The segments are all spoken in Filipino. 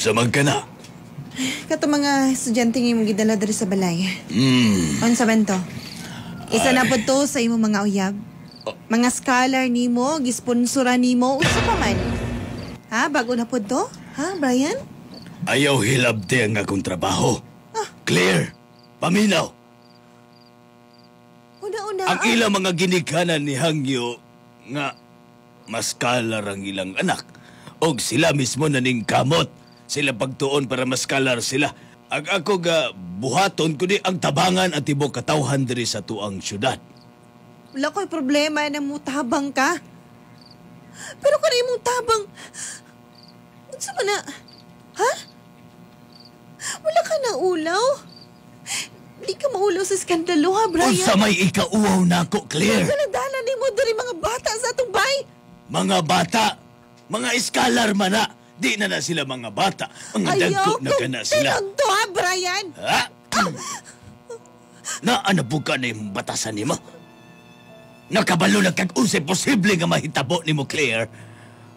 Unsa man ka na? Kato mga estudyante nga imong gidala diri sa balay. Unsa man to? Isa na po to sa imong mga uyab. Mga scholar nimo, gisponsora nimo, unsa pa man? Ha, bago na po to? Ha, Brian? Ayaw hilabde ang akong trabaho. Clear. Paminaw. Una-una. Ang ilang mga ginikanan ni Hangyo nga mas kalar ang ilang anak. Og sila mismo naning kamot. Sila pagtuon para mas kalar sila. Ag ako ga buhaton kundi ang tabangan at tibok katawhan diri sa tuang syudad. Wala ko'y problema na mutabang ka. Pero kung imong tabang, unsa man na? Ha? Wala ka na ulaw? Di ka maulaw sa skandalo, ha, Brian? Unsa may ikauaw na ako, Claire? Unsa nagdala ni mo diri mga bata sa atong bay? Mga bata? Mga iskalar man na. Di na sila mga bata. Ang dagko na ka na sila. Ayaw kong ha, Brian? Ha? Naanabog ka na yung batasan ni mo? Nakabalo na kag-unsay posible nga mahitabo ni mo, Claire.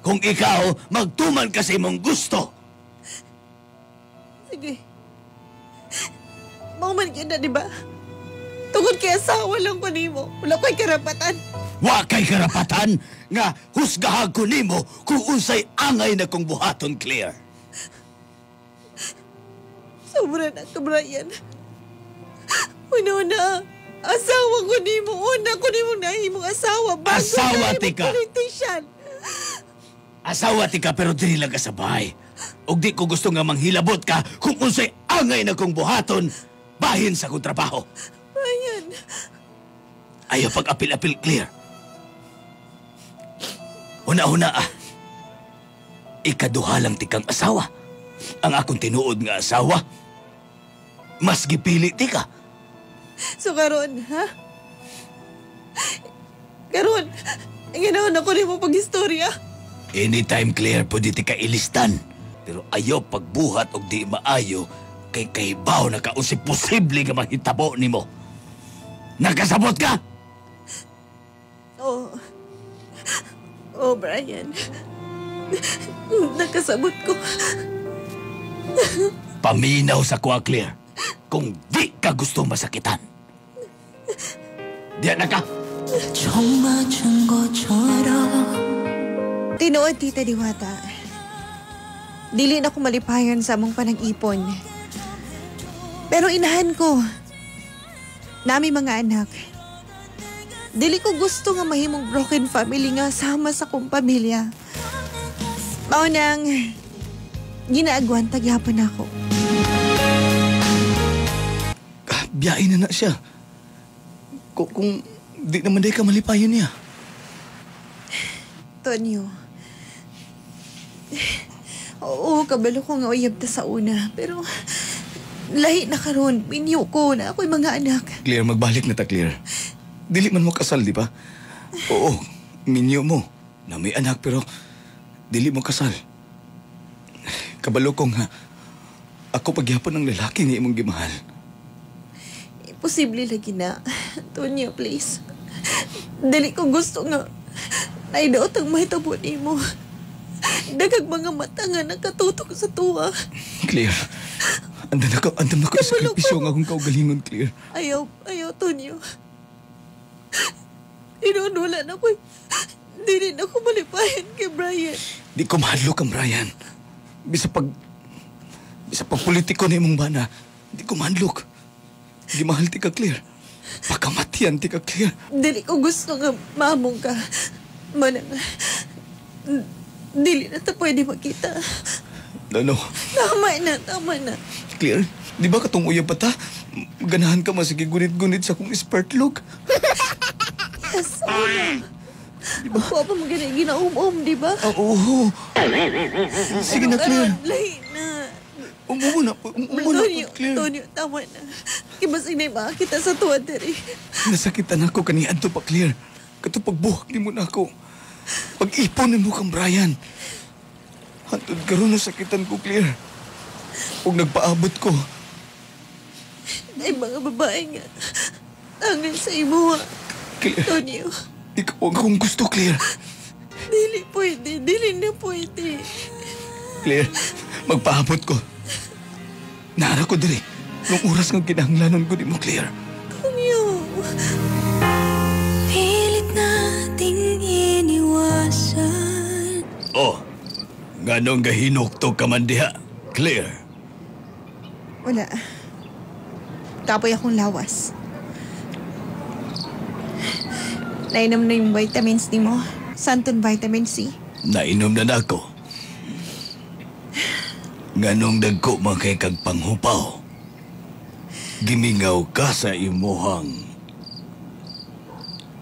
Kung ikaw, magtuman ka sa imong gusto. Sige. Mauman ka na, di ba? Tungod kay asawa lang ko nimo. Wala ko'y karapatan. Wa kay karapatan nga husgahan ko nimo kung unsay angay na kong buhaton, Claire. Sobra na ka, Brian. Una, asawa ko nimo. Una ko nimo nahimong asawa. Bago Asawa, na tika. politician. Asawa ti ka pero dili lang ka sa bahay. Og di ko gusto nga manghilabot ka kung unsay angay na kong buhaton bahin sa kong trabaho. Brian. Ayaw pag-apil-apil, Claire. Una-una ikaduha lang ti kang asawa. Ang akong tinuod nga asawa, mas gipili ti ka. So karon, ha? Karon, ginaon ako nimo pag-istorya. Anytime, Claire, pwede ti ka ilistan. Pero ayaw pagbuhat og di maayo kay kaibaw na kaunsi posible nga mahitabo nimo. Nagkasabot ka? Oh, Brian. Nakasabot ko. Paminaw sa kuha, Claire. Kung di ka gusto masakitan. Diyan na ka. Tinuod, Tita Diwata. Dili na ko malipayon sa among panag-ipon. Pero inahan ko. Nami mga anak. Dili ko gusto nga mahimong broken family nga sama sa kong pamilya. Maunang ginaagwan tagyapon ako. Biyain na siya. Kung di naman day ka malipayon niya. Tonyo. Oo, kabalo ko nga uyab ta sa una. Pero lahi na karon, minyo ko na ako'y mga anak. Claire, magbalik na ta, Claire. Dili man mo kasal, di ba? Oo, minyo mo. Na may anak pero dili mo kasal. Kabalo ko nga, ako pagyapon ng lalaki nga imong gimahal. Imposible lagi na. Tonyo, please. Dili ko gusto nga naidaot ang mahitabo nimo. Dagag mga mata nga nakatutok sa tuwa. Claire, andam na ko sa sakripisyo nga akong kaugalingon, Claire. Ayaw, Tonyo. Inunula na ko. Di rin ako malipayan kay Brian. Di ko mahadlok ang Brian. Bisa pag politiko na imong bana, di ko mahadlok. Di mahal ti ka, Claire. Pagkamatian ti ka, Claire. Dili ko gusto nga mamong ka. Manang, dili na ta pwede makita. No. Tama na. Claire, di ba katong uyab pa ta? Ganahan ka masige gunit-gunit sa kong spartlog. Yes, na. Diba? Ako pa ginaum-um, di ba? Oo. Sige na, Claire. Lahi na. Umumo na, Claire. Tonyo, tama na. Kibasig na yung makakita sa tuwan, Terry. Nasakitan ako kanihan to pa, Claire. Kato pagbuhak ni mo na ako. Pag-ipon ni mo kang Brian. Hantod karon na sakitan ko, Claire. Huwag nagpaabot ko. Ay, mga babae nga. Tangan sa imo, ha? Claire. Tonyo. Ikaw ang akong gusto, Claire. Dili pwede. Dili na pwede. Claire, Magpaabot ko. Nara ko diri. Nung oras ng kinahanglanon ko di mo, Claire. Romeo. Pilit nating iniwasan. Oh, ganong gahinukto ka man diha, Claire. Wala. Kapoy akong lawas. Nainom na yung vitamins ni mo. Santon vitamin C. Nainom na nako. Ganong dagko man kay kag panghupaw. Gimingaw ka sa imuhang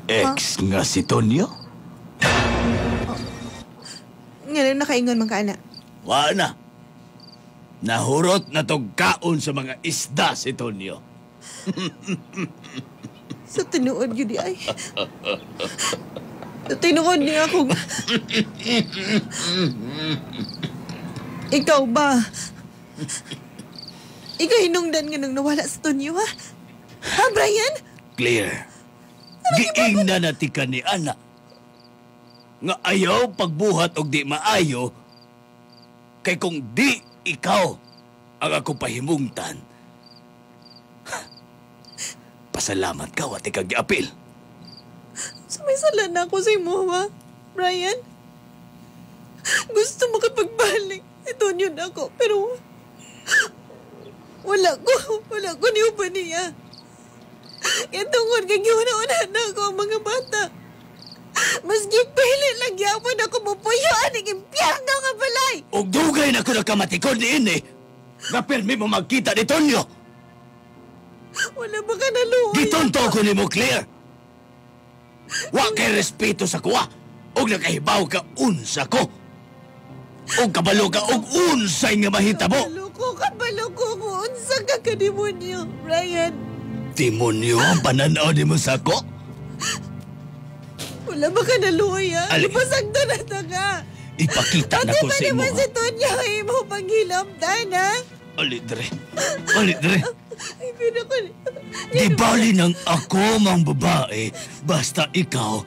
ex nga si Tonyo? Ngayon nakaingon man ka, anak. Wa na. Nahurot na tog kaon sa mga isda si Tonyo. Sa tinuod yun di ay. Sa tinuod niya akong... Ikaw ba? Ikaw hinungdan nga nang nawala sa Tonyo, ha? Ha, Brian? Claire, giingna na tika ni Ana. Nga ayaw pagbuhat og di maayo, kay kung di ikaw ang ako pahimungtan, pasalamat ka, wati kag giapil. Sumisala na ako sa imo, ha? Brian? Gusto makipagbalik. Ito yun ako, pero... Wala ko niyo pa niya. Itungod kag una na ako ang mga bata. Maski pili lang yapon ako mupuyaan ng impyerno nga balay. Og dugay na ko nakamatikon ni ini, nga permi mo magkita ni Tonyo. Wala ba ka naluoy? Gitonto ko ni mo, Claire. Wa kay respeto sa kuwa. Og nakahibaw ka unsa ko. Og kabalo ka og unsay nga mahitabo. Kabalo ko kung unsa ka ka-demonyo, Ryan. Demonyo ang pananaw ni mo sa ko? Wala ba ka naluoy, ha? Ali. Ipasagdo na ta ka. Ipakita na ko sa imo. Di ba naman si Tonya imo panghilamdan, ha? Ali, dre. Ali, dre. Ay, pinako. Di bali nang ako mang babae, basta ikaw,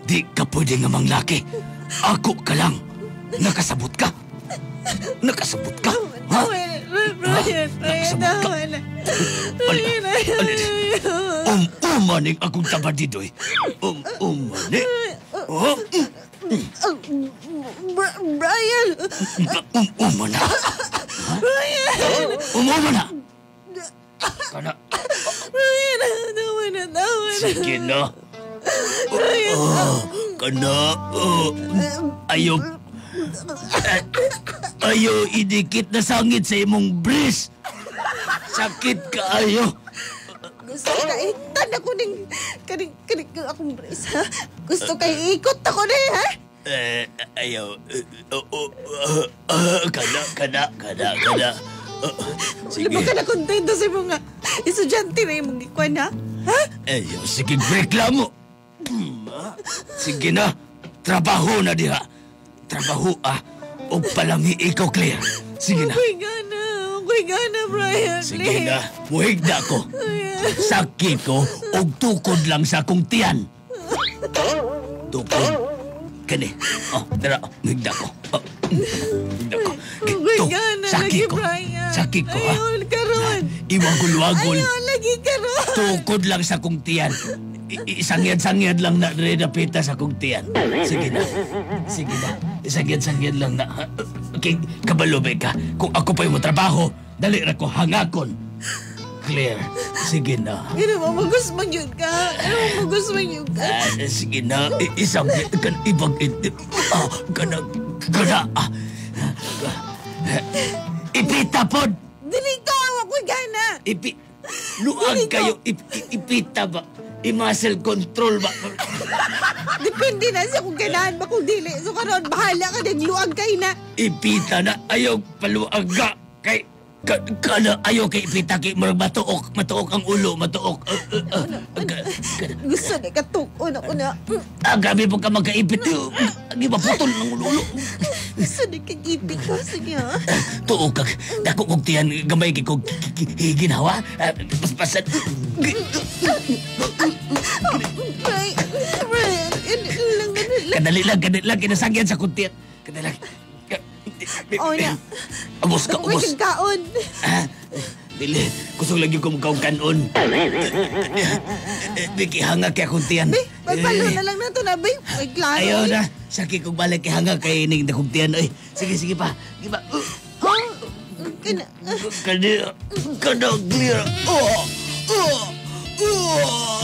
di ka pwede nga mang laki. Ako ka lang. Nakasabot ka. Nakasabot ka. Ha? Ryan, Nakasabot ka. Ali, umaning akong tabadidoy. Umaning. Oh, Brian! umana. Brian! Umana. Kana. Brian, tawa na. Sige na. Kana. Ayaw idikit na sangit sa imong bris. Sakit ka ayo. Gusto ka itan ako ng kaning akong brace, ha? Gusto ka ikot ako na, ha? Ayaw. Kada. Wala ba ka na kontento sa mga estudyante na yung mga ikwan, ha? Ha? Ayaw, sige reklamo. Sige na. Trabaho na diha. Trabaho, o palami ikaw, Claire. Sige na. Ako'y gana, Brian. Sige na. Muhigda ko. Sakit ko og tukod lang sa akong tiyan. Tukod. Kani. Tara. Muhigda ko. Muhigda ko. Ako'y gana lagi, Brian. Sakit ko, ha? Ayaw karon. Iwagul-wagul. Ayaw lagi karon. Tukod lang sa akong tiyan. Isangyad-sangyad lang na redapita sa akong tiyan. Sige na. Isangyad-sangyad lang na. Okay, kabalo ba ka? Kung ako pa yung trabaho, dali ra ko hangakon. Claire, sige na. Ano mo, magusman yun ka. Sige na. Isang ibang... Kana. Ipita pod. Dili ka, ako'y gana. Luag kayo. Ipita ba? I-muscle control ba? Depende na sa kung ganahan ba kung dili. So karon bahala ka ng luag kay na. Ipita na ayaw paluag ka. Kay kana ayaw kay ipita kay murag matuok ang ulo, matuok. Gusto na katukon ako na. Gabi po ka magkaipit. Agi maputol ng ulo. Gusto na kagipit ko. Sige, ha? Tuok kag dako kog tiyan gamay kay kog higinawa. Paspasan. Brian, Kadali lang kinasangyan sa kuntiyan. Kadali lang. O na. Ubos ka, Uy, ubos. kagkaon. Dili, kusog lagi ko mukhaong kanon. Biki, hanga kay akong tiyan. Be, magpalo na lang na to na, be. Ay, klaro. Ayaw na. Sakit kong balik kay hanga kay ining nakong tiyan. Ay, sige, sige pa. Di ba? Oh, Kada clear. Oh! Oh! Oh!